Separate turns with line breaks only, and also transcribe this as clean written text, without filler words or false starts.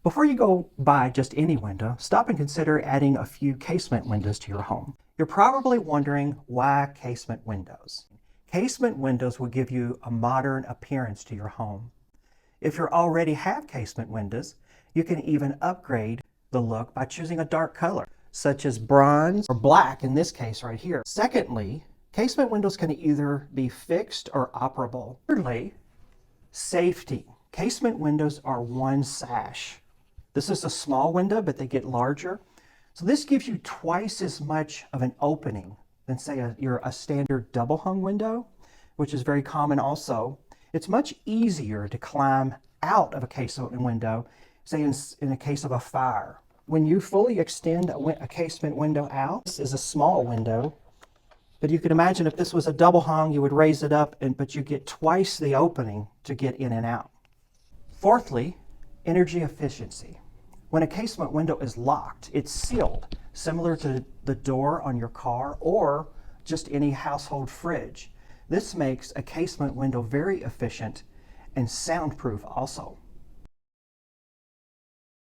Before you go buy just any window, stop and consider adding a few casement windows to your home. You're probably wondering why casement windows. Casement windows will give you a modern appearance to your home. If you already have casement windows, you can even upgrade the look by choosing a dark color, such as bronze or black in this case right here. Secondly, casement windows can either be fixed or operable. Thirdly, safety. Casement windows are one sash. This is a small window, but they get larger. So this gives you twice as much of an opening than say a standard double hung window, which is very common also. It's much easier to climb out of a casement window, say in a case of a fire. When you fully extend a casement window out, this is a small window, but you can imagine if this was a double hung, you would raise it up, but you get twice the opening to get in and out. Fourthly, energy efficiency. When a casement window is locked, it's sealed, similar to the door on your car or just any household fridge. This makes a casement window very efficient and soundproof also.